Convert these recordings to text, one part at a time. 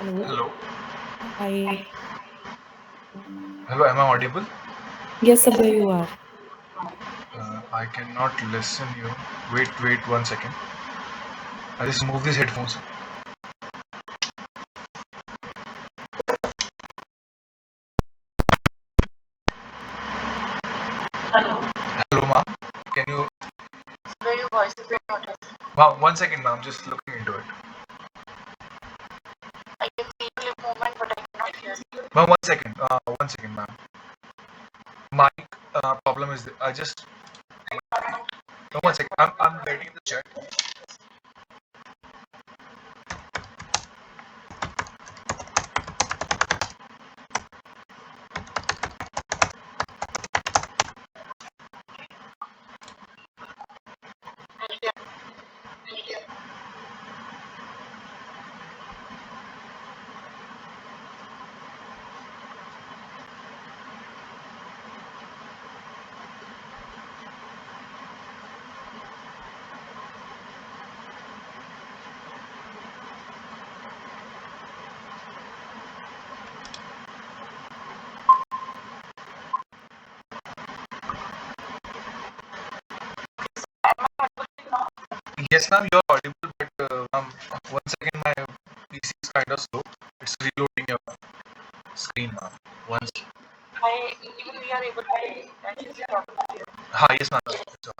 Hello. Hello. Hi. Hello, am I audible? Yes, Sabhya, you are. I cannot listen you. Wait 1 second. I just move these headphones. Hello, ma'am. Can you? Your voice is not audible. Ma'am, 1 second, ma'am. Just looking into it. I can see your lip movement, but I cannot hear you. Ma'am, 1 second. 1 second, ma'am. Mic problem is. I just. No, 1 second. I'm writing in the chat. Yes, ma'am. You're audible, but ma'am, 1 second. My PC is kind of slow. It's reloading your screen, ma'am. Once. I even we are able to actually talk about it. Yes, ma'am. So,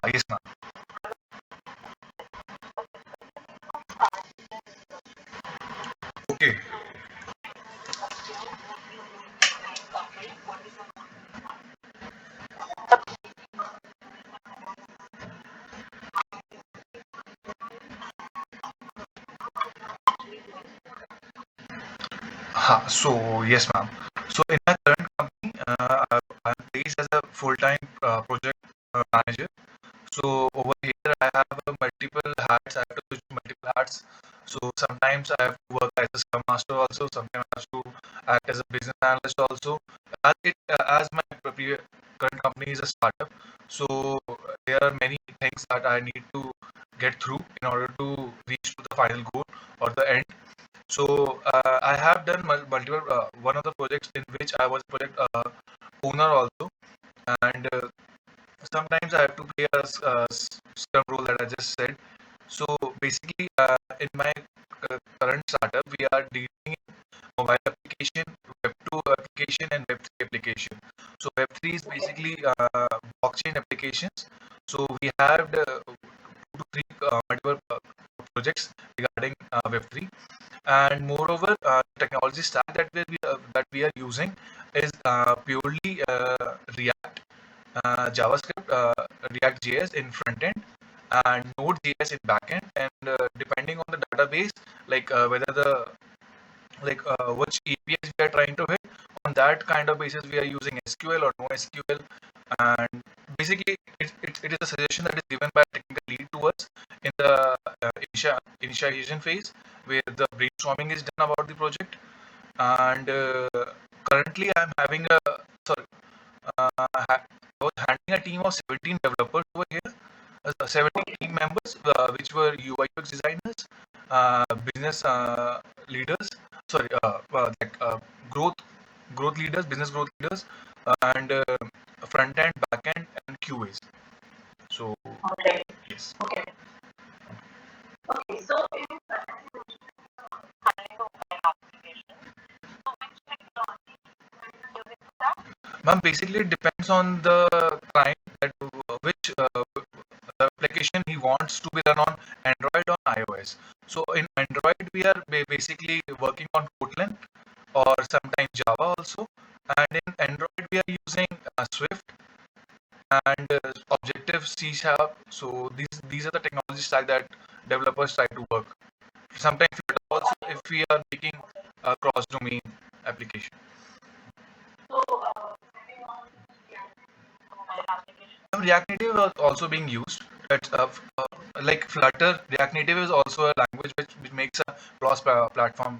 yes, ma'am. Okay. So yes, ma'am. So in my current company, I'm placed as a full-time project manager. So over here, I have multiple hats. I have to switch multiple hats. So sometimes I have to work as a scrum master also. Sometimes I have to act as a business analyst also. As my current company is a startup, so there are many things that I need to get through in order to reach to the final goal or the end. So I have done multiple one of the projects in which I was project owner also, and sometimes I have to play a scrum role that I just said. So basically, in my current startup, we are dealing in mobile application, Web 2 application, and Web 3 application. So Web 3 is basically blockchain applications. So we have two to three multiple projects regarding Web 3, and moreover, technology stack that we are using is purely React, JavaScript, React.js in front end, and Node.js in back end. And depending on the database, like whether the which APIs we are trying to hit, on that kind of basis we are using SQL or no SQL. And basically, it is a suggestion that is given by a technical lead to us in the initiation phase, where the brainstorming is done about the project. And currently, I'm having a sorry, I was handling a team of 17 developers over here, 17 team members, which were UI UX designers, business leaders, sorry, growth leaders, business growth leaders, and front end, back end, and QAs. So okay, yes. Okay. Okay. So in handling the mobile application, so which technology are you using for that? Ma'am, basically it depends on the client that which application he wants to be run on Android or iOS. So in Android we are basically working on Kotlin or sometimes Java also, and in Android we are using Swift and Objective C Sharp. So these are the technology stack that developers try to work. Sometimes also if we are making a cross domain application. React Native is also being used. It's, like Flutter, React Native is also a language which makes a cross platform.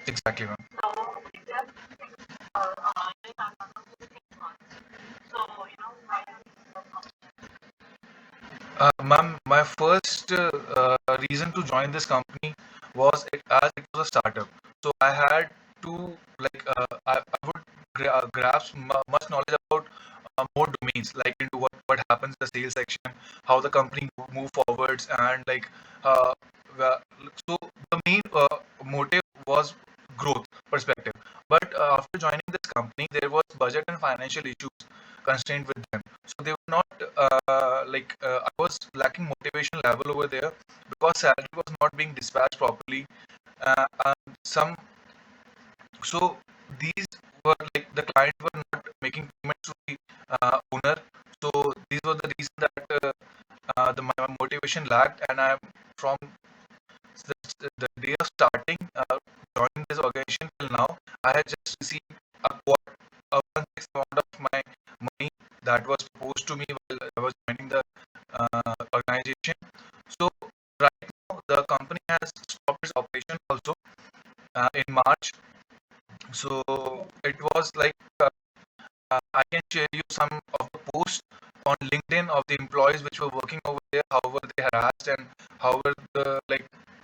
Exactly, ma'am. Ma'am, my first reason to join this company was as it was a startup. So I had to I would grasp much knowledge about more domains, like into what happens in the sales section, how the company move forwards, and uh, well, so the main motive was growth perspective. But after joining this company, there was budget and financial issues constrained with them. So they were not I was lacking motivation level over there because salary was not being dispatched properly. Some so these were like the clients were not making payments to the owner. So these were the reason that my motivation lacked, and I'm from the day of starting joining this organization till now, I had just received a one sixth amount of my money that was proposed to me while I was joining the organization. So right now the company has stopped its operation also in March. So it was I can share you some of the posts on LinkedIn of the employees which were working over there, however they harassed and however the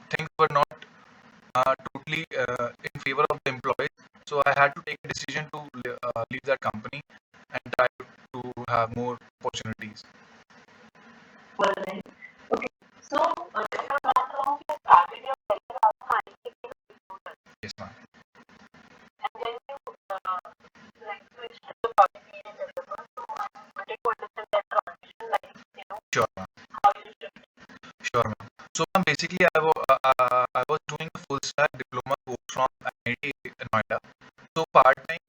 things were not totally in favor of the employees. So I had to take a decision to leave that company and try to have more opportunities. Yes, ma'am. Sure, ma'am. Sure, ma'am. So, ma'am, basically, I was doing a full stack diploma course from IIT Noida. So, part time,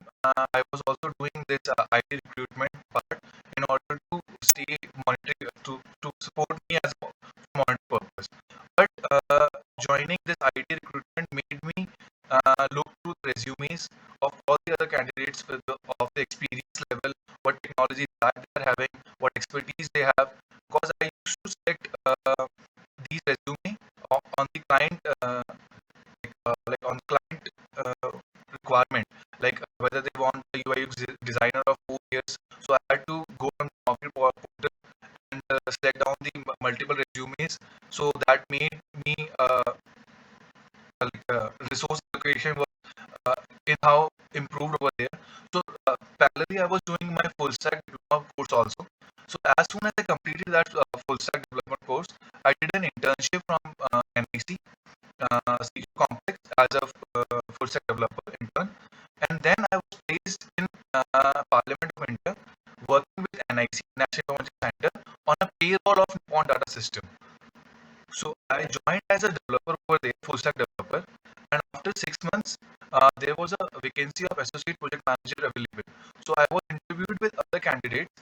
I was also doing this IT recruitment part in order to stay monetary to support me as a monetary purpose. But joining this IT recruitment made me look through the resumes of all the other candidates of the experience level, what technology that they are having, what expertise they have. Because I used to select these resume on the client, on the client requirement, whether they want the UI UX designer of 4 years. So I had to go on the market portal and select down the multiple resumes. So that made me resource allocation was uh, in how improved over there. So parallelly, I was doing my full stack diploma course also. So as soon as I completed that full stack development course, I did an internship from NIC CU Complex as a full stack developer intern, and then I was placed in Parliament of India working with NIC National Information Center on a payroll of Nippon Data System. So I joined as a developer over there, full stack developer, and after 6 months, there was a vacancy of associate project manager available. So I was interviewed with other candidates,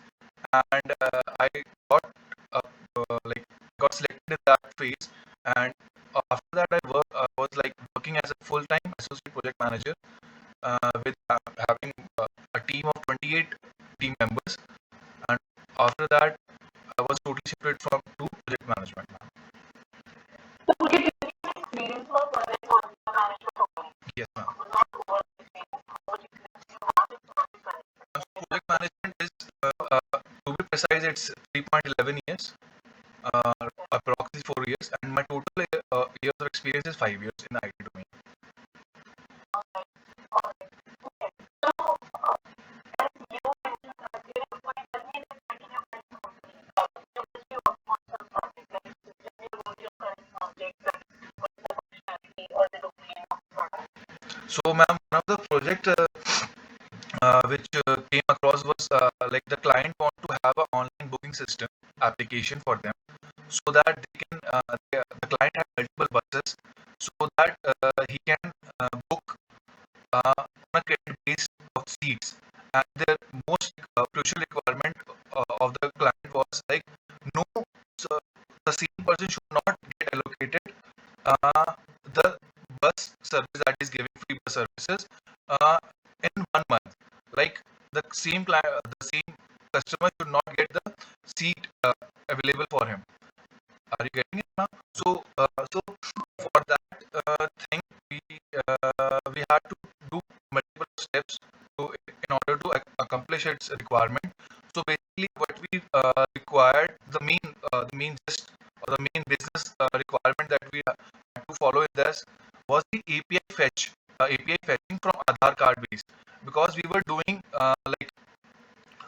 and I got uh, got selected in that phase. And after that, I was working as a full time associate project manager with having a team of 28 team members. And after that, I was totally shifted from to project management. Yes, ma'am. Project management is, to be precise, it's 3.11 years, approximately 4 years, and my total years of experience is 5 years in the IT domain. So, ma'am, one of the project which came across was the client want to have an online booking system application for them, so that the client has multiple buses, so that he can book on a credit base of seats. And the most crucial requirement of the client was no, so the same person should not get allocated uh, the bus service that is giving free bus services uh, in 1 month. Like the same client, the same. customer should not get the seat available for him. Are you getting it now? So for that thing, we had to do multiple steps in order to accomplish its requirement. So basically, what we required, the main just or the main business requirement that we had to follow in this was the API fetch, API fetching from Aadhaar card base, because we were doing like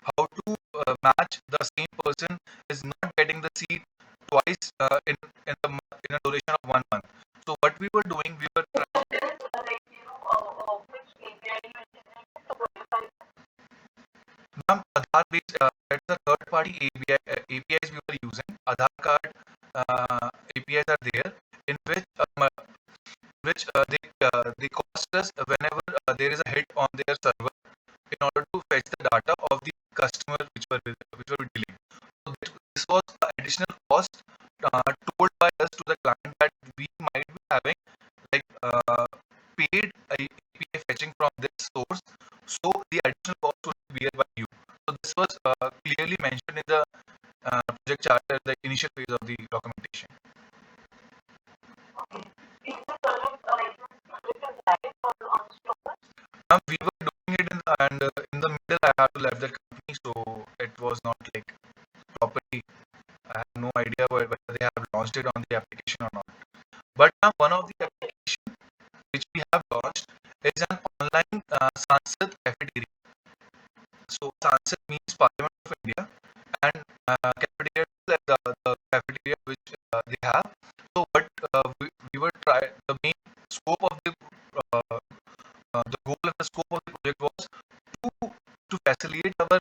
how to match the same person is not getting the seat twice in a duration of 1 month. So what we were doing, we were ma'am, Aadhaar based, that's the third party APIs we were using. Aadhaar card APIs are there, in which they cost us whenever there is a hit on their server, in order to fetch the data of the customer which were dealing. So this was the additional cost told by us to the client that we might be having, like paid API fetching from this source. So the additional cost would be bear by you. So this was clearly mentioned in the project charter, the initial phase of the documentation. We were doing it in the middle I had to left the company, so it was not like properly. I have no idea whether they have launched it on the application or not. But one of the applications which we have launched is an online Sansad cafeteria. So Sansad means Parliament of India, and cafeteria is like the cafeteria which they have. So what we were try the main scope of the goal and the scope of the project was to facilitate our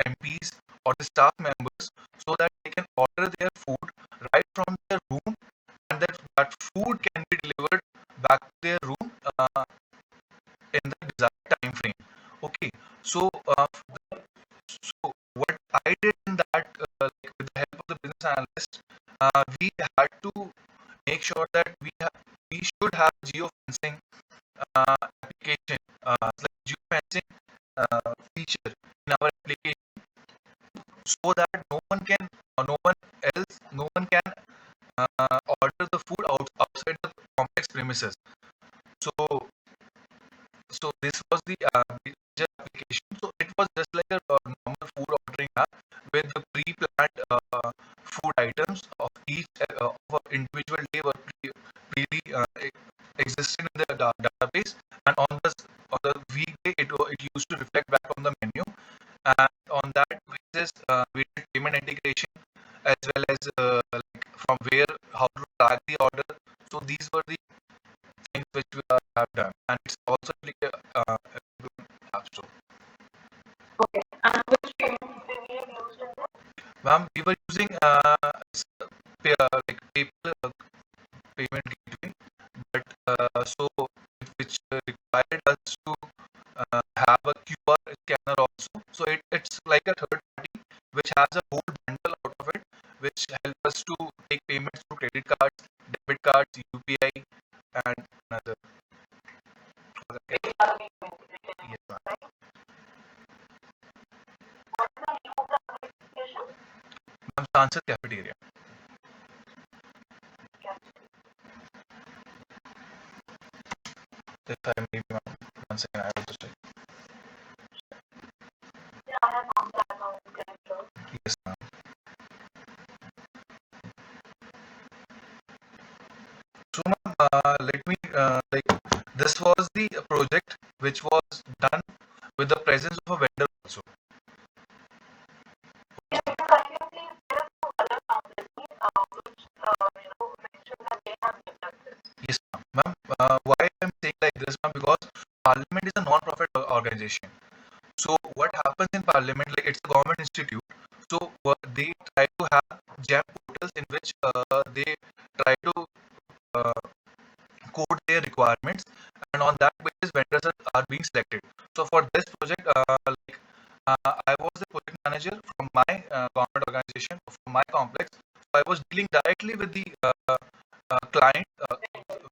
MPs or the staff members, so that they can order their food right from their room, and that food can be delivered back to their room in the desired time frame. Okay, so so what I did in that, like with the help of the business analyst, we had to make sure that we should have geofencing application, like geofencing feature in our application, so that no one else, no one can order the food outside the complex premises. So this was the major application. So it was just like a normal food ordering app with the pre-planned food items of each of an individual day were pre existed in the database, and on the weekday it used to reflect back on the menu, and on that basis we did payment integration, as well as like from where, how to track the order. So these were the things which we have done, and it's also like a app store. Ma'am, we were using like PayPal payment gateway, but so which required us to have a QR scanner also. So it's like a third party which has a whole bundle out of it, which help us to take payments through credit cards, debit cards, UPI, and another. Yes, ma'am. Ma'am, Sansad Cafeteria. If I may, ma'am, once again, I will just check. Yes, ma'am. So, ma'am, let me like this was the project which was done with the presence of a vendor also. Yes, ma'am. Ma'am, why I'm saying like this, ma'am? Because Parliament is a non-profit organization. So what happens in Parliament, like it's a government institute. So they try to have jam portals in which they try to uh, code their requirements, and on that basis vendors are being selected. So for this project, like I was the project manager from my government organization, from my complex. So I was dealing directly with the client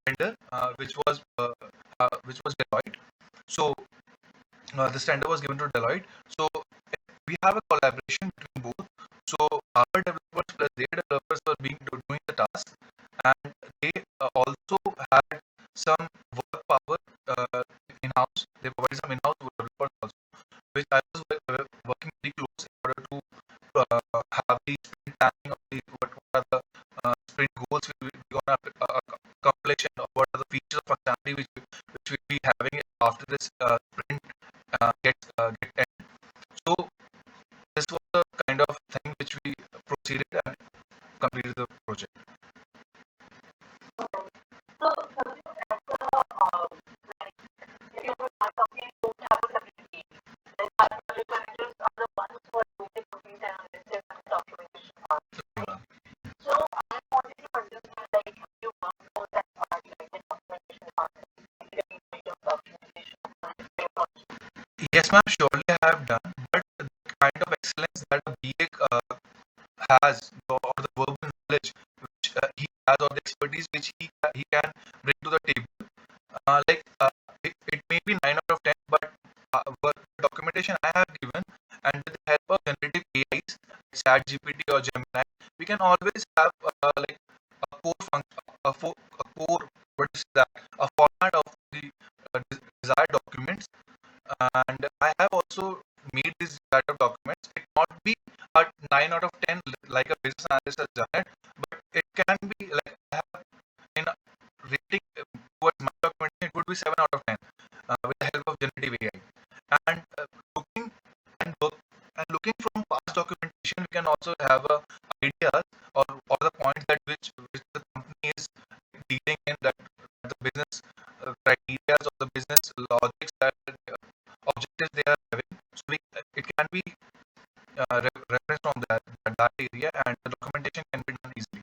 vendor, which was Deloitte. So this tender was given to Deloitte. So we have a collaboration between both. So our developers plus their developers were doing the task, and they also had some work power in-house. They provided some in-house developers also, which I was working very close in order to have the sprint planning of what are the sprint goals we gonna accomplish, and what are the features of functionality which we'll be having after this sprint get end. So this was the kind of thing which we proceeded and completed the project. Yes, ma'am, surely I have done, but the kind of excellence that a BA has, or the verbal knowledge which he has, or the expertise which he can bring to the table, it may be 9 out of 10, but what documentation I have given, and with the help of generative AIs, ChatGPT or Gemini, we can always have a core function, a core, what is that, a format of the desired documents. And I have also made this kind of documents. It not be a 9 out of 10 like a business analyst has done it, but it can be like I have in rating towards my documentation, it would be 7 out of 10 with the help of generative AI. And looking and look and looking from past documentation, we can also have a ideas, or the points that which the company is dealing in, that the business criteria or the business logics that objectives they are having. So it can be referenced from that area, and the documentation can be done easily.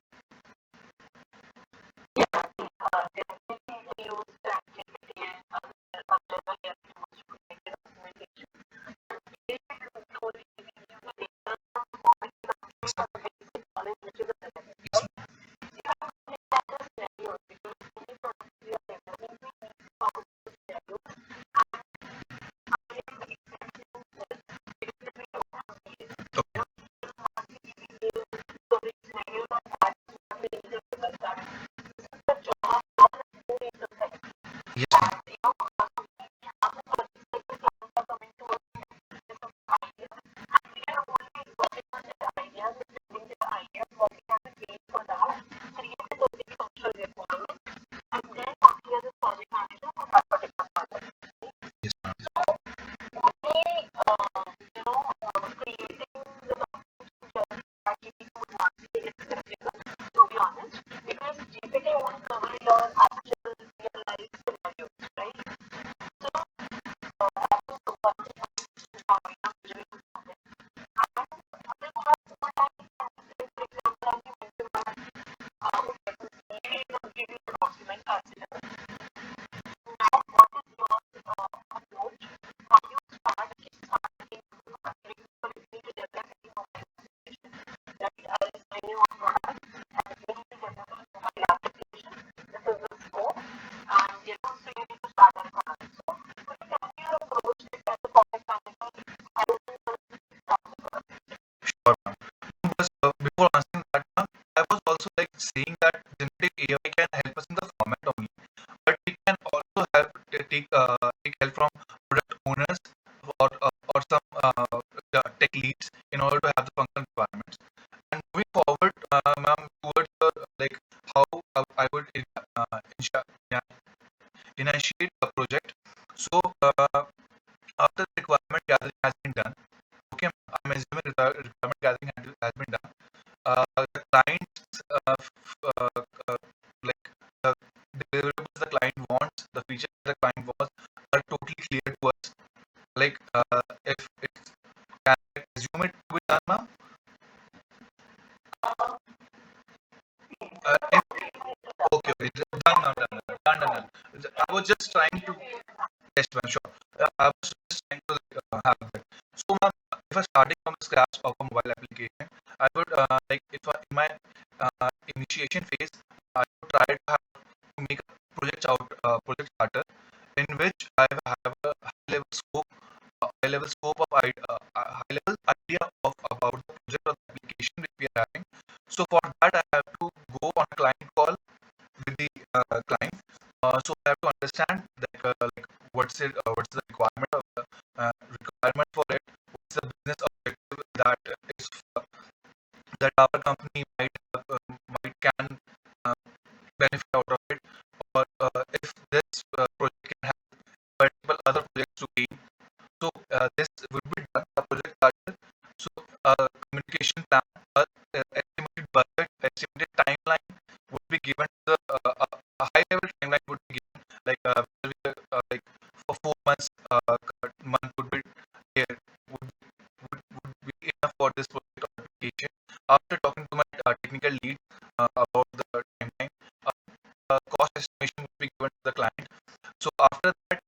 Yes, okay. Yes, ma'am. Yes, ma'am. Sure, ma'am. Because before answering that, ma'am, I was also like saying that generative AI can help us in the format only, but it can also help take help from product owners, or some tech leads in order to have the functional requirements. And moving forward, ma'am, towards like how I would initiate a project. So after the requirement gathering has been done, okay, I'm assuming requirement gathering has been done. The client, like the deliverables the client wants, the features the client wants, are totally clear to us. Like if it can I assume it to be done, ma'am. If, okay, okay, done, done, done, done, done, done, done. I was just trying to test, ma'am. Sure. I was just trying to have that. So, ma'am, if I starting from the scratch of a mobile application, I would in my initiation phase, I would try to make a project starter, in which I have a high level scope of high level idea of about the project or the application which we are having. So for that, I have to go on a client call with the client. So I have to understand like what's the requirement of the requirement for it, what's the business objective that is that our company might can uh, benefit out of it, or if this project can have multiple other projects to gain. So this will be done a project target. So communication plan, estimated budget, estimated timeline would be given to the a high level timeline would be given, like like for 4 months, month would be here would be enough for this project or application. After talking to my technical lead about the timeline, cost estimation would be given to the client. So after that,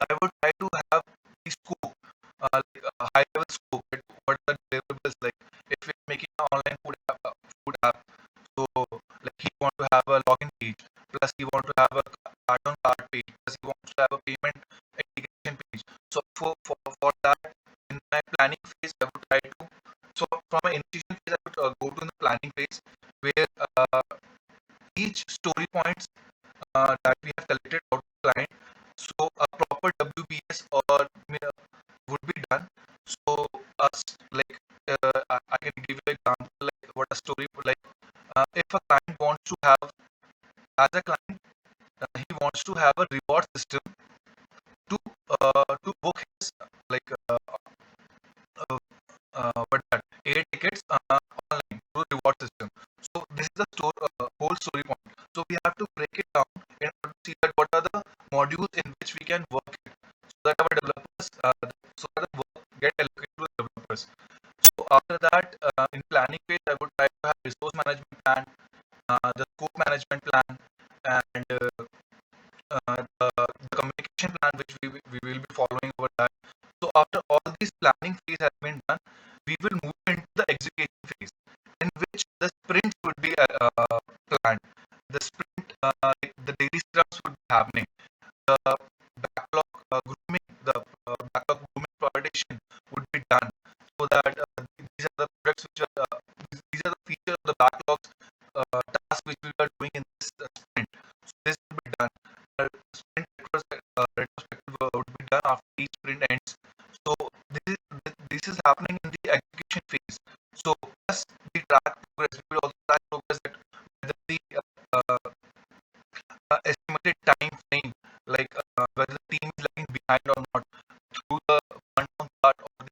I would try to have the scope, like a high level scope. Like what are the deliverables? Like if we're making an online food app, so like he want to have a login page, plus he want to have a card on card page, plus he wants to have a payment integration page. So for that, in my planning phase, I would try to. So from my initiation phase, I would go to the planning phase where each story points that we have collected out of the client. So a proper WBS or would be done. So us like I can give you an example like what a story like if a client wants to have as a client he wants to have a reward system to book his like uh, what that air tickets online through reward system. So this is the whole story point. So we have to break it down in order to see that what are the modules in which we can work it, so that our developers so that the work get allocated to the developers. So after that, in planning phase, I would try to have resource management plan, the scope management plan, and the communication plan which we will be following over that. So after all this planning phase has been done, we will move into the execution phase, in which the sprints would be planned. The sprint, the daily scrums would be happening. The backlog grooming, the backlog grooming prioritization would be done, so that these are the products which are these are the features of the backlogs tasks which we are doing in this sprint. So this will be done. Sprint retrospective would be done after each sprint ends. So this is happening in the execution phase. So plus the track progress, we will also track progress that whether the estimated time frame, like whether the team is lagging behind or not, through the rundown part or the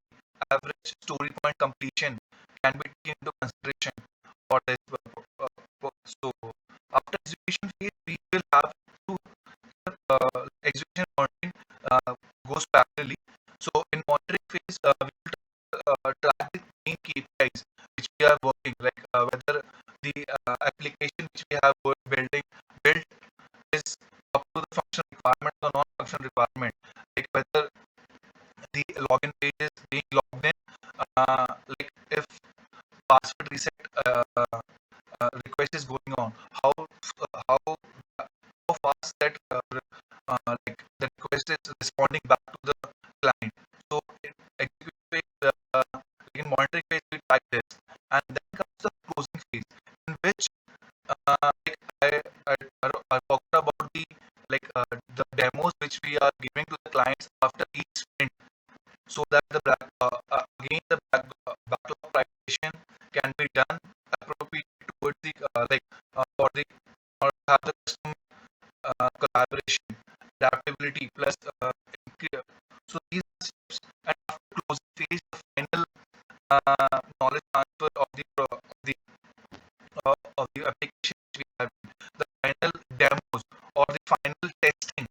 average story point completion can be taken into consideration for this. So after execution phase, we will have to execution monitoring goes parallelly. So in monitoring phase, we will track the main KPIs which we are working, like whether the application which we have built is up to the function requirement or non-function requirement, like whether the login page is being logged in, like if password reset request is going on, how fast that like the request is responding back to the client. So in execution phase, in monitoring phase, we track this, and then comes the closing phase, in which like I talked about the demos which we are giving to the clients after each sprint, so that again the backlog prioritization can be done appropriately towards the for the or have the custom collaboration, adaptability plus so these steps, and after closing phase, the final knowledge transfer of the application which we have, the final demos or the final testing.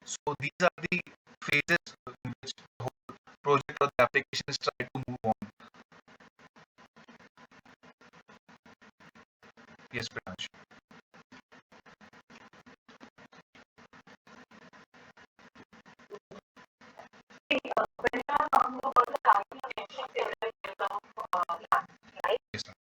So these are the phases in which the whole project or the application is trying to move on. Yes, Priyansh. Yes, ma'am.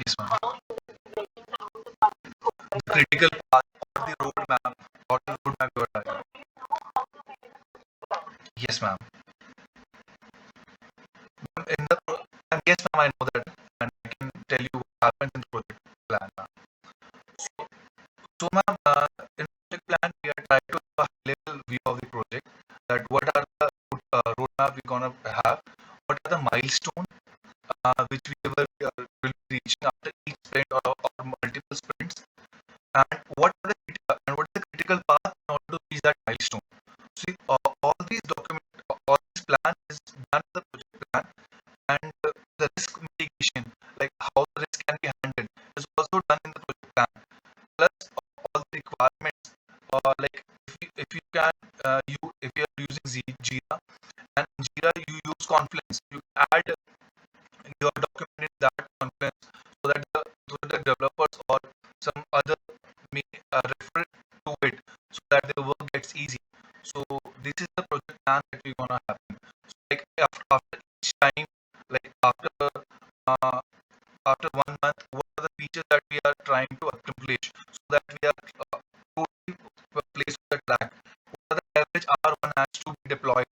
Yes, ma'am. The critical path or the roadmap or the roadmap you are driving. Yes, ma'am. In the and yes, ma'am, I know that, and I can tell you what happens in the project plan, ma'am. So, ma'am, in project plan, we are trying to have a high-level view of the project. That what are the roadmap we're gonna have, what are the milestones which we will be reaching after each sprint or multiple sprints, and what is the critical path in order to reach that milestone. See, all these document, all this plan is done in the project plan, and the risk mitigation, like how the risk can be handled, is also done in the project plan. Plus, all the requirements, like if you can, if you are using Jira, and in Jira you use Confluence, you add your document in that Confluence, so that the developers or some other may refer to it, so that the work gets easy. So this is the project plan that we're gonna happen. So like after each time, like uh, after 1 month, what are the features that we are trying to accomplish, so that we are totally placed on the track. What are the average R1 has to be deployed?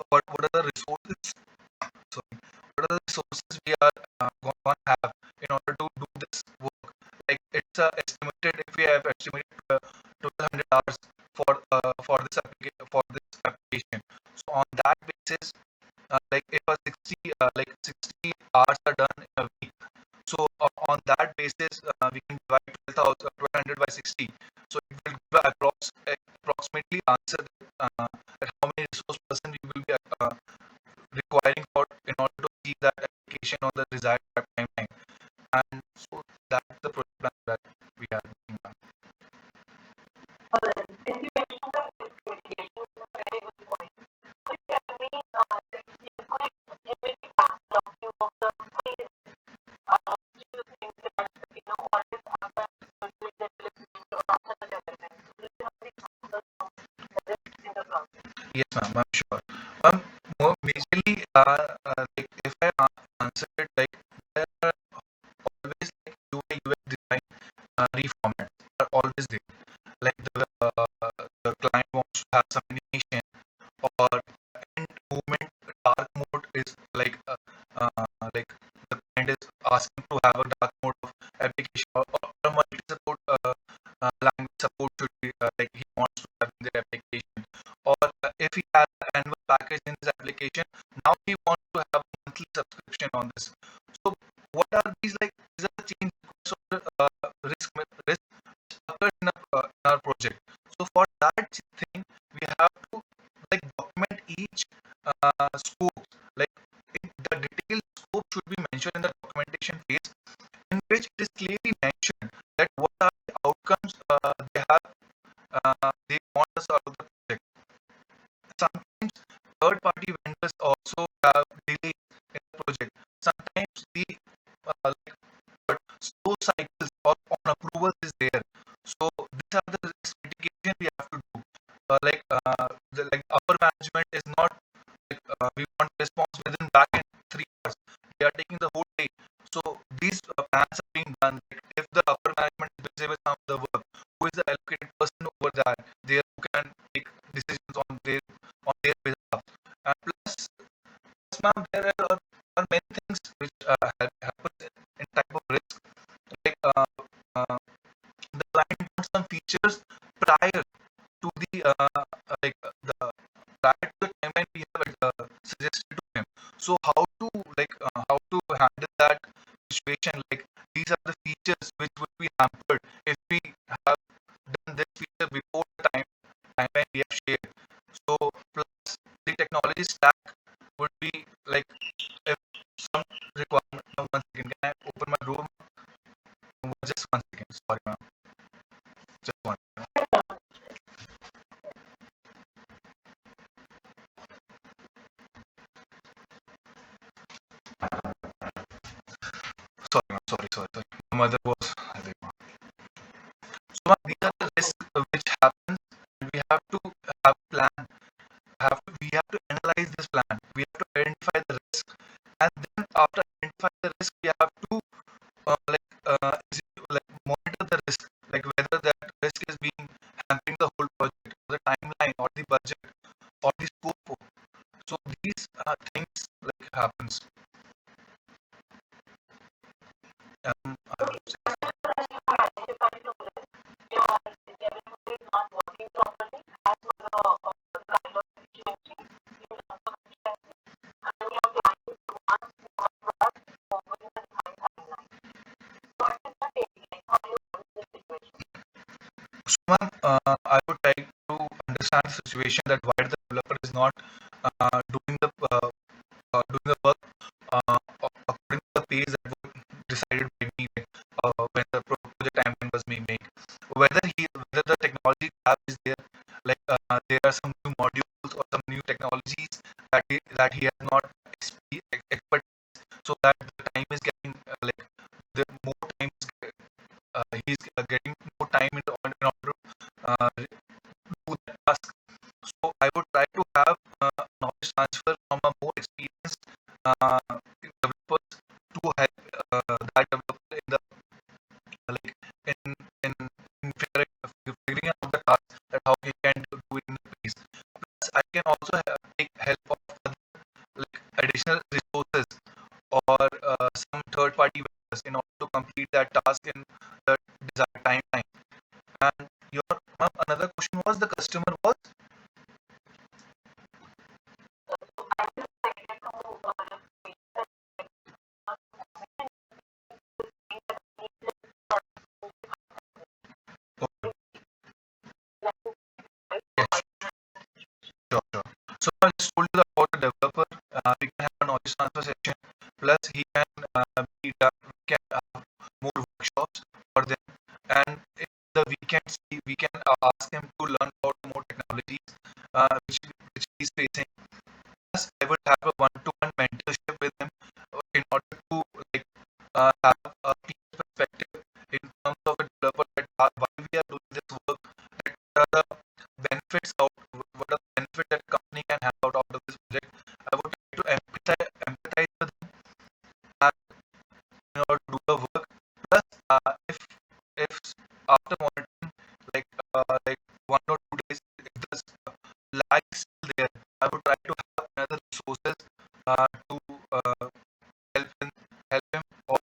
What are the resources? Sorry, what are the resources we are going to have in order to do this work? Like it's estimated, if we have estimated 1200 hours for this application. So on that basis, like if a 60 hours are done in a week, so on that basis, we can divide 1200 by 60. So it will give approximately answer that how many resource person we will be requiring for in order to achieve that application on the desired timeline. And so that's the project plan that we are looking at. Yes, ma'am, I'm sure. More majorly, like if I answer it, like there are always like UI UX design reformats are always there. Like the client wants to have some animation, or end movement dark mode is like the client is asking to have a dark mode of application, or a multi support language support should be like he wants to have in their application, or if he has an annual package in his application, now he wants to have a monthly subscription on this. So what are these, like these are the change requests or risk occurs in our project. So for that thing, we have to like document each scope. Like the detailed scope should be mentioned in the documentation phase, in which it is clearly mentioned that what are the outcomes they want us out of the project. Sometimes third party vendors also have delays in the project. Sometimes the like slow cycles or on approvals is there. So these are the risk mitigation we have to do. Like upper management is not like we want response within back in 3 hours. We are taking the whole day. So these plans are being done. Like if the upper management is busy with some of the work, who is the allocated person over there? There who can take decisions on their behalf. And plus, ma'am, are many things which happens in type of risk. Like uh, the client wants some features prior to the the prior to the timeline we have suggested to him. So how to handle that situation? Like these are the features which would be hampered if we have done this feature before the timeline we have shared. So plus the technology stack would be like if some requirement. One second, can I open my door? Just 1 second. Sorry, ma'am. Just one. Sorry, ma'am. Sorry. My mother was having one. So ma'am, these are the risks which happens, and we have to have plan. We have to analyze this plan. We have to identify the risk, and then after identifying the risk, we have to like Ma'am, I would like to understand the situation that why the developer is not doing the work according to the pace that was decided by me, like, when the project timeline was being made. Whether the technology gap is there, like, there are some new modules or some new technologies that he has not expert, so that the time is getting, like, the more time is, he's getting more time in order to do that task. So I would try to have knowledge transfer from a more experienced developers to help that developer in the, like, in in, in figuring out the task, that how he can do it in the pace. Plus, I can also take help of other, like, additional resources or some third party vendors in order to complete that task in the desired timeline. And your ma'am, another question was the customer was okay. Yes, sure, sure. So I just told you about the developer. We can have a knowledge transfer section. Plus, he can we can have more workshops for them. And in the weekends, we can ask him to learn about more technologies which he's facing. Plus, I would have a one-to-one mentorship with him in order to, like, have a clear perspective in terms of a developer, that why we are doing this work, that what are the benefits out, what are the benefits that company can have out of this project. I would try to empathize with him in order to do the work. Plus, if after monitoring, like, like 1 or 2 days, if the lag is still there, I would try to have another resources to help him, help him or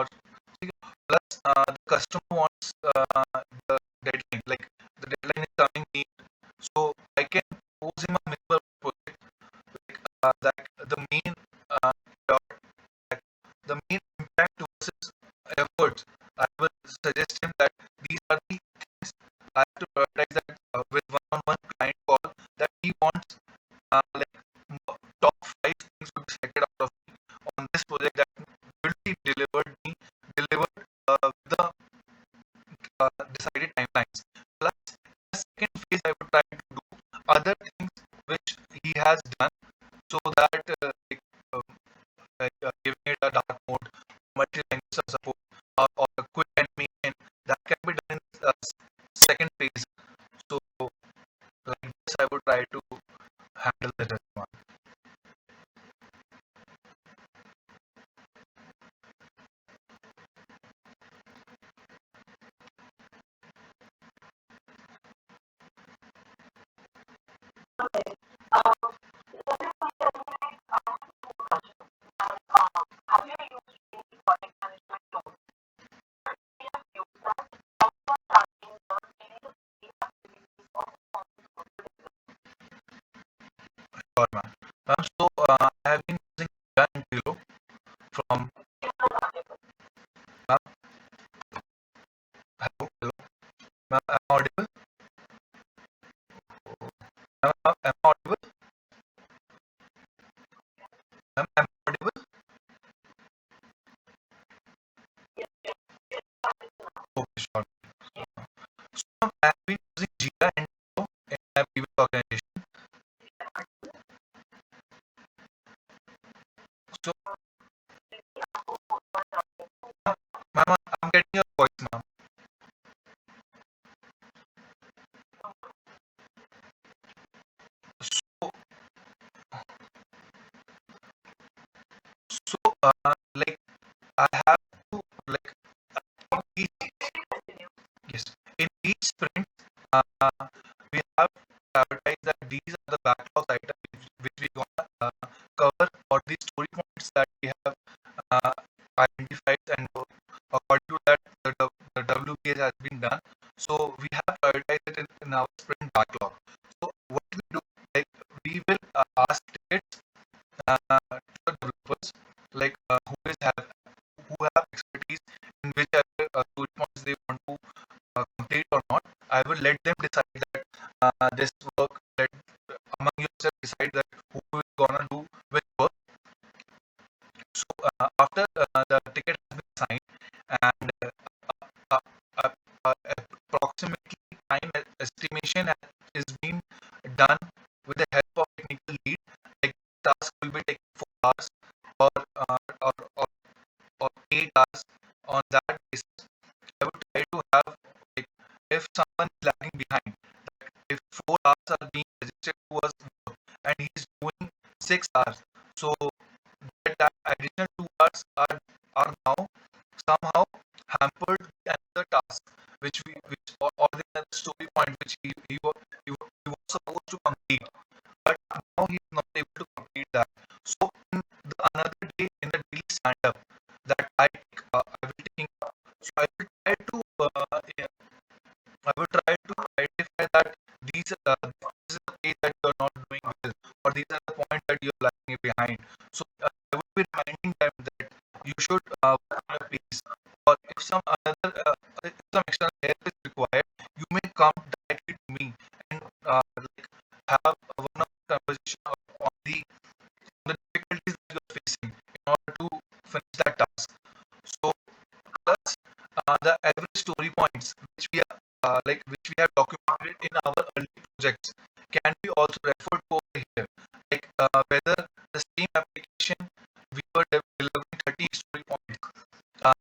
plus, the customer wants the deadline, like the deadline is coming near, so I can pose him a minimal project, like, that the main uh, like, the main impact versus efforts. I will suggest him that these are the things I have to prioritize, that with one-on-one client call, that he wants, like, top five things to be selected out of me on this project, that will be delivered with the decided timelines. Plus, the second phase, I would try to do other things which he has done, so that, giving it a dark mode, multi-language support, or a quick animation, that can be done in second phase. So, like this, I would try to handle the one. Sure, ma'am. So, I have been using Jira and Trello from. Hello, hello, ma'am. Am I audible? Am I audible? Am I audible? Okay, sure. So, I have been using Jira and Trello in my previous organization. So, ma'am, I'm getting your voice, ma'am. So, like, I have to, like, each, yes, in each sprint, uh, we have prioritized that these are the backlog items which we want to cover, or the story points that we have uh, identified, and according to that, the WBS has been done. So we have prioritized it in our sprint backlog. So what we do, like, we will ask tickets to the developers, like, who have expertise in whichever story points they want to complete or not. I will let them decide that this work, let among yourself decide that who is gonna do which work. So after the ticket has been signed and uh, uh, approximately time estimation is being done with the help of technical lead, like task will be taking 4 hours or uh, or, or or 8 hours. On that basis, I would try to have, like, if someone is lagging behind, if 4 hours are being registered to us and he's doing 6 hours, so that additional 2 hours are now somehow hampered the another task or the other story point which he was supposed to complete, but now he is not able to complete that. So in the another day, in the daily stand up that I will taking up, so I will try to identify that this is the page that you are not doing well, or these are the points that you are lagging behind. So I will be reminding them that you should work on your pace, or if some external help is required, you may come directly to me and like have a one-on-one conversation on the difficulties that you are facing in order to finish that task. So thus, the average story points which we have documented in our early projects can be also referred to over here. Like whether the same application we were delivering 30 story points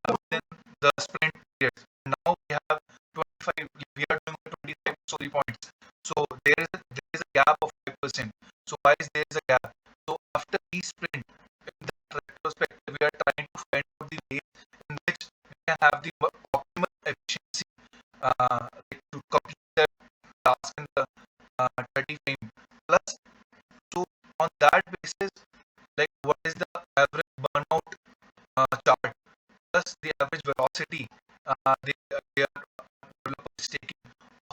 within the sprint period. Now we have 25. We are doing 25 story points. So there is a gap of 5%. So why is there is a gap? So after each sprint, in the retrospective, we are trying to find out the ways in which we can have the optimal efficiency like to complete the task in the 30 frame plus. So on that basis, like what is the average burnout chart plus the average velocity they are developer is taking.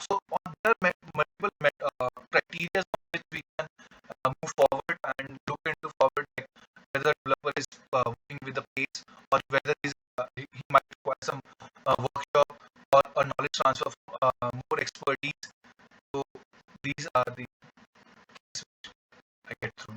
So on there are multiple criteria on which we can move forward and look into forward, like whether developer is working with the pace, or whether he might require some workshop or a knowledge transfer of more expertise. So these are the things I get through.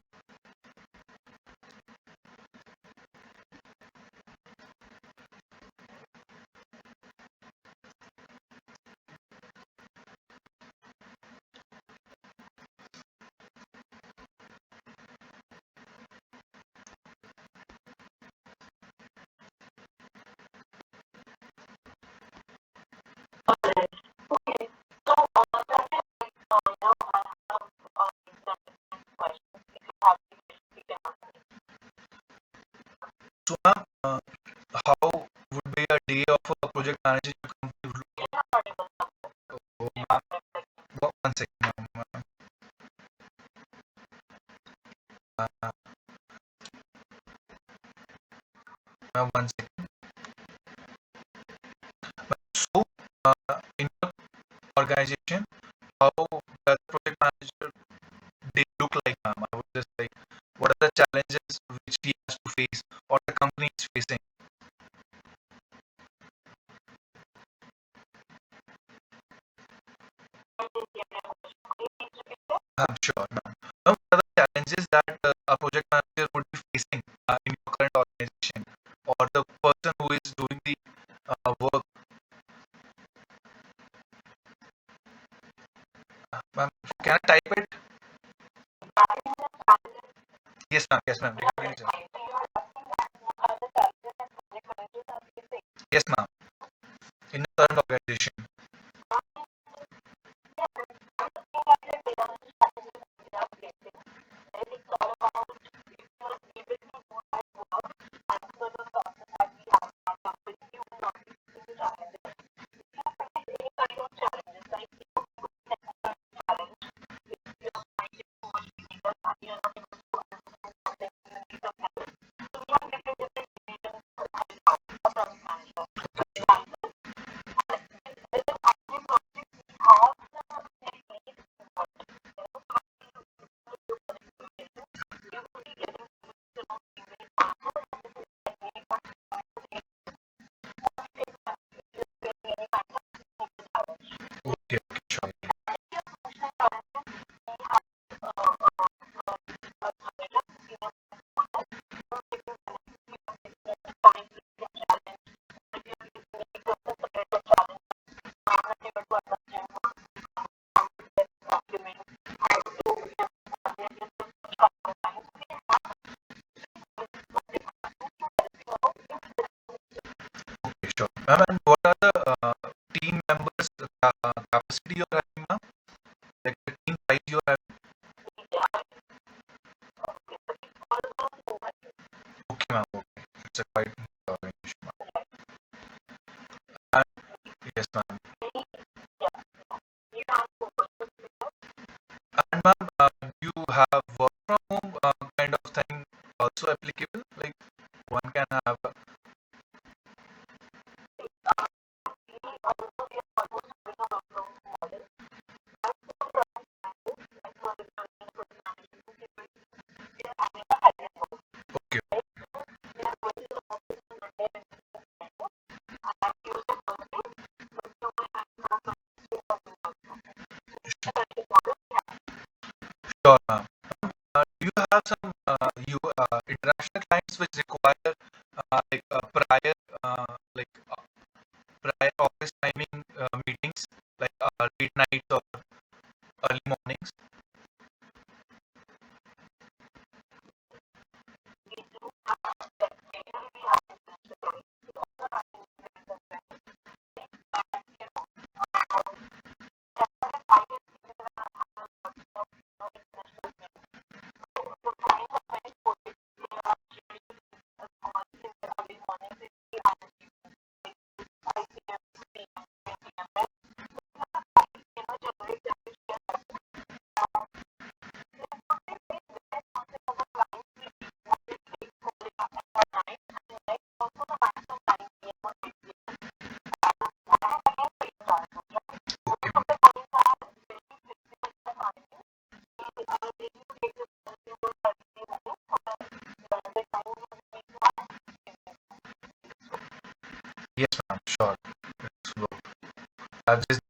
So ma'am, how would be a day of a project manager in your company would look like? Oh, ma'am, one second, ma'am. Uh, ma'am, one second. So, in your organization, how does project manager day look like, ma'am? I would just like, what are the challenges which he has to face or the company is facing? I'm sure, ma'am. Now, what are the challenges that a project manager would be facing in your current organization, or the person who is doing the work? Ma'am, can I type it? Yes, ma'am. Yes, ma'am. Yes, ma'am. In the current organization. Ma'am, and what are the team members capacity you're having, ma'am? Like the team size you're having? Okay, ma'am. Okay. It's a quite range, ma'am. And, yes, ma'am. And ma'am, you have work from home kind of thing also applicable? Like one can have. Okay. Sure, ma'am. Do you have some international clients which require like like prior office timing meetings, like late nights or early mornings? Okay, ma'am. Yes, ma'am. Sure. So, I've just